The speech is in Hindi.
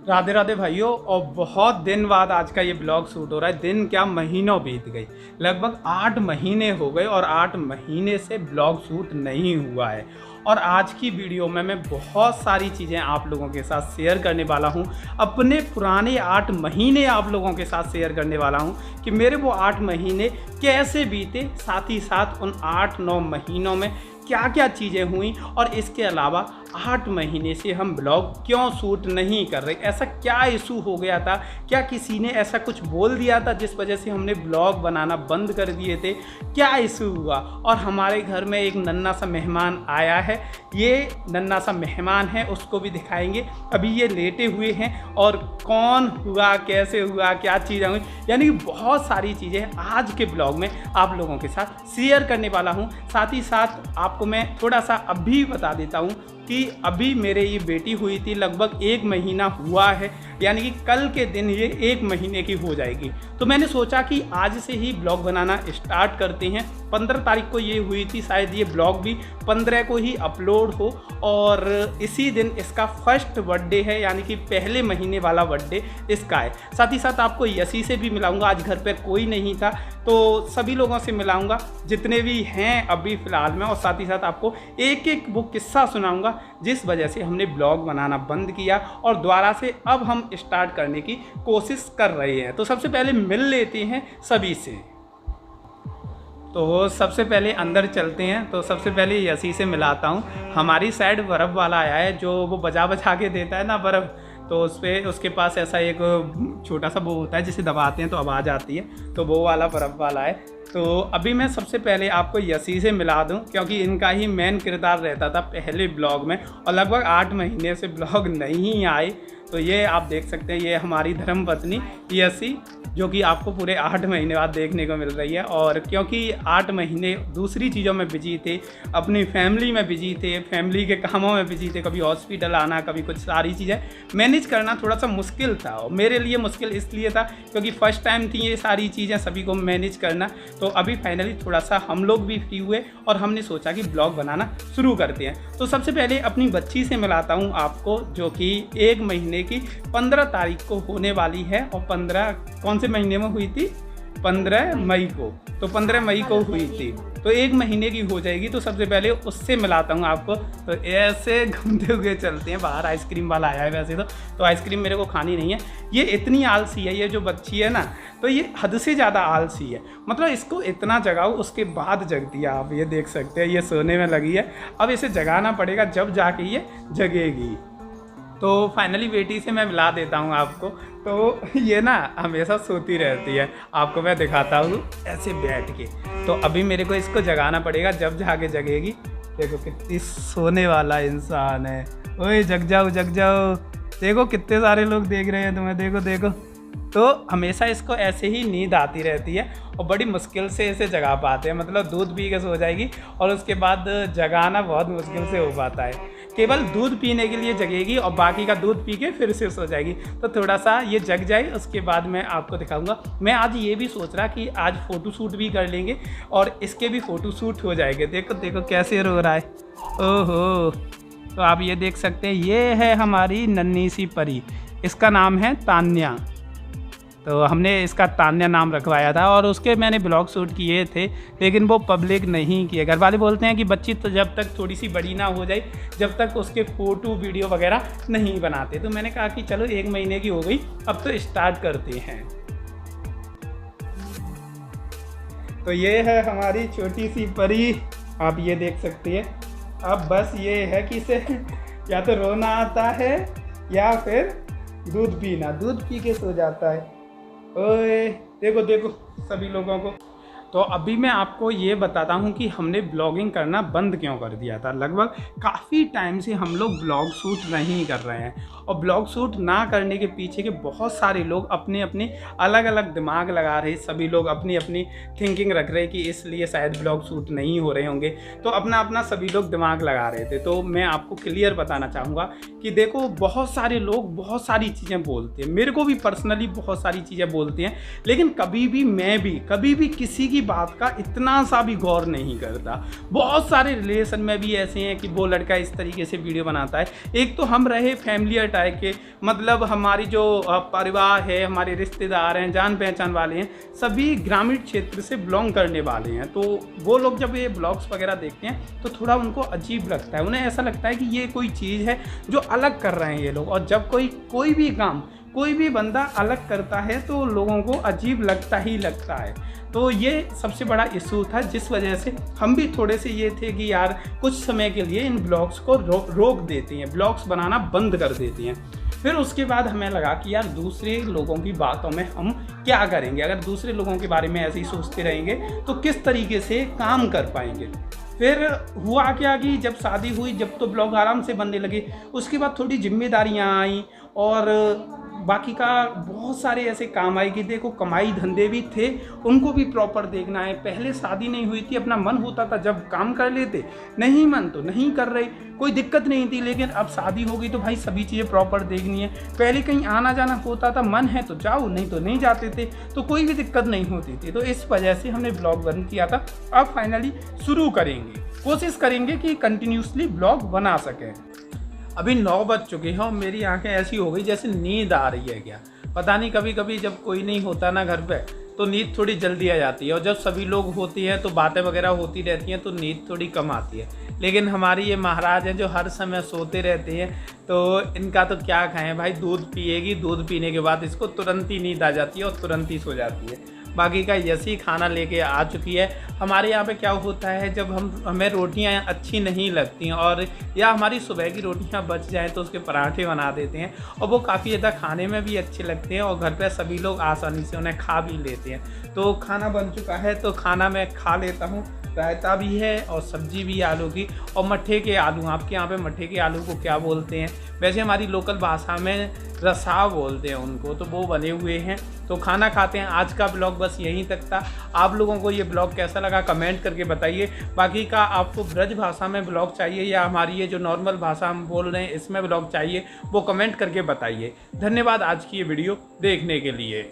राधे राधे भाइयों। और बहुत दिन बाद आज का ये ब्लॉग शूट हो रहा है। दिन क्या, महीनों बीत गई, लगभग 8 महीने हो गए और 8 महीने से ब्लॉग शूट नहीं हुआ है। और आज की वीडियो में मैं बहुत सारी चीज़ें आप लोगों के साथ शेयर करने वाला हूं। अपने पुराने 8 महीने आप लोगों के साथ शेयर करने वाला हूं कि मेरे वो 8 महीने कैसे बीते, साथ ही साथ उन 8-9 महीनों में क्या क्या चीज़ें हुई और इसके अलावा 8 महीने से हम ब्लॉग क्यों शूट नहीं कर रहे। ऐसा क्या इशू हो गया था, क्या किसी ने ऐसा कुछ बोल दिया था जिस वजह से हमने ब्लॉग बनाना बंद कर दिए थे, क्या इशू हुआ। और हमारे घर में एक नन्हा सा मेहमान आया है, ये नन्हा सा मेहमान है, उसको भी दिखाएंगे। अभी ये लेटे हुए हैं और कौन हुआ, कैसे हुआ, क्या चीज़ें हुई, यानी कि बहुत सारी चीज़ें आज के ब्लॉग में आप लोगों के साथ शेयर करने वाला हूँ। साथ ही साथ आपको मैं थोड़ा सा अभी बता देता हूँ कि अभी मेरे ये बेटी हुई थी, लगभग 1 महीना हुआ है, यानी कि कल के दिन ये 1 महीने की हो जाएगी। तो मैंने सोचा कि आज से ही ब्लॉग बनाना स्टार्ट करते हैं। 15 तारीख को ये हुई थी, शायद ये ब्लॉग भी 15 को ही अपलोड हो और इसी दिन इसका फर्स्ट बर्थडे है, यानी कि पहले महीने वाला बर्थडे इसका है। साथ ही साथ आपको यसी से भी मिलाऊंगा, आज घर पर कोई नहीं था तो सभी लोगों से मिलाऊंगा जितने भी हैं अभी फ़िलहाल में। और साथ ही साथ आपको एक एक वो किस्सा सुनाऊंगा जिस वजह से हमने ब्लॉग बनाना बंद किया और दोबारा से अब हम स्टार्ट करने की कोशिश कर रहे हैं। तो सबसे पहले मिल लेते हैं सभी से। तो सबसे पहले अंदर चलते हैं। तो सबसे पहले यसी से मिलाता हूँ। हमारी साइड बर्फ़ वाला आया है, जो वो बजा बजा के देता है ना बर्फ़, तो उस पर उसके पास ऐसा एक छोटा सा वो होता है जिसे दबाते हैं तो आवाज़ आती है, तो वो वाला बर्फ़ वाला है। तो अभी मैं सबसे पहले आपको यसी से मिला दूं क्योंकि इनका ही मेन किरदार रहता था पहले ब्लॉग में और लगभग 8 महीने से ब्लॉग नहीं आए। तो ये आप देख सकते हैं, ये हमारी धर्मपत्नी यसी, जो कि आपको पूरे 8 महीने बाद देखने को मिल रही है। और क्योंकि 8 महीने दूसरी चीज़ों में बिजी थे, अपनी फैमिली में बिजी थे, फैमिली के कामों में बिजी थे, कभी हॉस्पिटल आना, कभी कुछ सारी चीज़ें मैनेज करना थोड़ा सा मुश्किल था। और मेरे लिए मुश्किल इसलिए था क्योंकि फ़र्स्ट टाइम थी ये सारी चीज़ें सभी को मैनेज करना। तो अभी फाइनली थोड़ा सा हम लोग भी फ्री हुए और हमने सोचा कि ब्लॉग बनाना शुरू करते हैं। तो सबसे पहले अपनी बच्ची से मिलाता हूँ आपको, जो कि 1 महीने की 15 तारीख को होने वाली है। और 15 कौन से महीने में हुई थी? 15 मई को। तो 15 मई को हुई थी, तो 1 महीने की हो जाएगी। तो सबसे पहले उससे मिलाता हूँ आपको। तो ऐसे घूमते हुए चलते हैं बाहर। आइसक्रीम वाला आया है वैसे तो आइसक्रीम मेरे को खानी नहीं है। ये इतनी आलसी है, ये जो बच्ची है ना, तो ये हद से ज़्यादा आलसी है। मतलब इसको इतना जगाओ उसके बाद जगती है। आप ये देख सकते हैं, ये सोने में लगी है। अब इसे जगाना पड़ेगा, जब जाके ये जगेगी। तो फाइनली बेटी से मैं मिला देता हूँ आपको। तो ये ना हमेशा सोती रहती है, आपको मैं दिखाता हूँ ऐसे बैठ के। तो अभी मेरे को इसको जगाना पड़ेगा, जब जाके जगेगी। देखो कितनी सोने वाला इंसान है। ओए जग जाओ जग जाओ। देखो कितने सारे लोग देख रहे हैं तुम्हें, देखो देखो। तो हमेशा इसको ऐसे ही नींद आती रहती है और बड़ी मुश्किल से इसे जगा पाते हैं। मतलब दूध पी के सो जाएगी और उसके बाद जगाना बहुत मुश्किल से हो पाता है। केवल दूध पीने के लिए जगेगी और बाकी का दूध पी के फिर से सो जाएगी। तो थोड़ा सा ये जग जाए, उसके बाद मैं आपको दिखाऊंगा। मैं आज ये भी सोच रहा कि आज फ़ोटो शूट भी कर लेंगे और इसके भी फ़ोटो शूट हो जाएंगे। देखो देखो कैसे रो रहा है। ओहो, तो आप ये देख सकते हैं, ये है हमारी नन्ही सी परी। इसका नाम है तान्या। तो हमने इसका तान्या नाम रखवाया था और उसके मैंने ब्लॉग शूट किए थे, लेकिन वो पब्लिक नहीं किए। घर वाले बोलते हैं कि बच्ची तो जब तक थोड़ी सी बड़ी ना हो जाए, जब तक उसके फ़ोटो वीडियो वगैरह नहीं बनाते। तो मैंने कहा कि चलो 1 महीने की हो गई, अब तो स्टार्ट करते हैं। तो ये है हमारी छोटी सी परी, आप ये देख सकते हैं। अब बस ये है कि इसे या तो रोना आता है या फिर दूध पीना, दूध पी के सो जाता है। ओए देखो देखो सभी लोगों को। तो अभी मैं आपको ये बताता हूँ कि हमने ब्लॉगिंग करना बंद क्यों कर दिया था। लगभग काफ़ी टाइम से हम लोग ब्लॉग शूट नहीं कर रहे हैं और ब्लॉग शूट ना करने के पीछे के बहुत सारे लोग अपने अपने अलग अलग दिमाग लगा रहे। सभी लोग अपनी अपनी थिंकिंग रख रहे कि इसलिए शायद ब्लॉग शूट नहीं हो रहे होंगे। तो अपना अपना सभी लोग दिमाग लगा रहे थे। तो मैं आपको क्लियर बताना चाहूँगा कि देखो, बहुत सारे लोग बहुत सारी चीज़ें बोलते हैं, मेरे को भी पर्सनली बहुत सारी चीज़ें बोलते हैं, लेकिन कभी भी मैं भी कभी भी किसी की की बात का इतना सा भी गौर नहीं करता। बहुत सारे रिलेशन में भी ऐसे हैं कि वो लड़का इस तरीके से वीडियो बनाता है। एक तो हम रहे फैमिली टाइप के, मतलब हमारी जो परिवार है, हमारे रिश्तेदार हैं, जान पहचान वाले हैं, सभी ग्रामीण क्षेत्र से बिलोंग करने वाले हैं। तो वो लोग जब ये ब्लॉग्स वगैरह देखते हैं तो थोड़ा उनको अजीब लगता है, उन्हें ऐसा लगता है कि ये कोई चीज़ है जो अलग कर रहे हैं ये लोग। और जब कोई भी काम, कोई भी बंदा अलग करता है तो लोगों को अजीब लगता ही लगता है। तो ये सबसे बड़ा इशू था, जिस वजह से हम भी थोड़े से ये थे कि यार कुछ समय के लिए इन ब्लॉग्स को रोक देते हैं, ब्लॉग्स बनाना बंद कर देते हैं। फिर उसके बाद हमें लगा कि यार दूसरे लोगों की बातों में हम क्या करेंगे, अगर दूसरे लोगों के बारे में ऐसे ही सोचते रहेंगे तो किस तरीके से काम कर पाएंगे। फिर हुआ क्या कि जब शादी हुई, जब तो ब्लॉग आराम से बनने लगे, उसके बाद थोड़ी जिम्मेदारियां आई और बाकी का बहुत सारे ऐसे काम आए कि देखो कमाई धंधे भी थे, उनको भी प्रॉपर देखना है। पहले शादी नहीं हुई थी, अपना मन होता था जब काम कर लेते, नहीं मन तो नहीं कर रहे, कोई दिक्कत नहीं थी। लेकिन अब शादी हो गई तो भाई सभी चीज़ें प्रॉपर देखनी है। पहले कहीं आना जाना होता था, मन है तो जाओ, नहीं तो नहीं जाते थे, तो कोई भी दिक्कत नहीं होती थी। तो इस वजह से हमने ब्लॉग बंद किया था। अब फाइनली शुरू करेंगे, कोशिश करेंगे कि कंटिन्यूसली ब्लॉग बना सकें। अभी 9 बज चुके हैं और मेरी आंखें ऐसी हो गई जैसे नींद आ रही है क्या पता नहीं। कभी कभी जब कोई नहीं होता ना घर पे तो नींद थोड़ी जल्दी आ जाती है, और जब सभी लोग होती हैं तो बातें वगैरह होती रहती हैं तो नींद थोड़ी कम आती है। लेकिन हमारी ये महाराज हैं जो हर समय सोते रहते हैं, तो इनका तो क्या कहें भाई। दूध पिएगी, दूध पीने के बाद इसको तुरंत ही नींद आ जाती है और तुरंत ही सो जाती है। बाकी का यसी खाना लेके आ चुकी है। हमारे यहाँ पे क्या होता है, जब हमें रोटियाँ अच्छी नहीं लगती हैं और या हमारी सुबह की रोटियाँ बच जाएँ तो उसके पराठे बना देते हैं, और वो काफ़ी ज़्यादा खाने में भी अच्छे लगते हैं और घर पे सभी लोग आसानी से उन्हें खा भी लेते हैं। तो खाना बन चुका है, तो खाना मैं खा लेता हूँ। रायता भी है और सब्जी भी आलू की, और मट्ठे के आलू। आपके यहाँ पे मट्ठे के आलू को क्या बोलते हैं? वैसे हमारी लोकल भाषा में रसा बोलते हैं उनको। तो वो बने हुए हैं, तो खाना खाते हैं। आज का ब्लॉग बस यहीं तक था। आप लोगों को ये ब्लॉग कैसा लगा कमेंट करके बताइए। बाकी का आपको ब्रज भाषा में ब्लॉग चाहिए या हमारी ये जो नॉर्मल भाषा हम बोल रहे हैं इसमें ब्लॉग चाहिए, वो कमेंट करके बताइए। धन्यवाद आज की ये वीडियो देखने के लिए।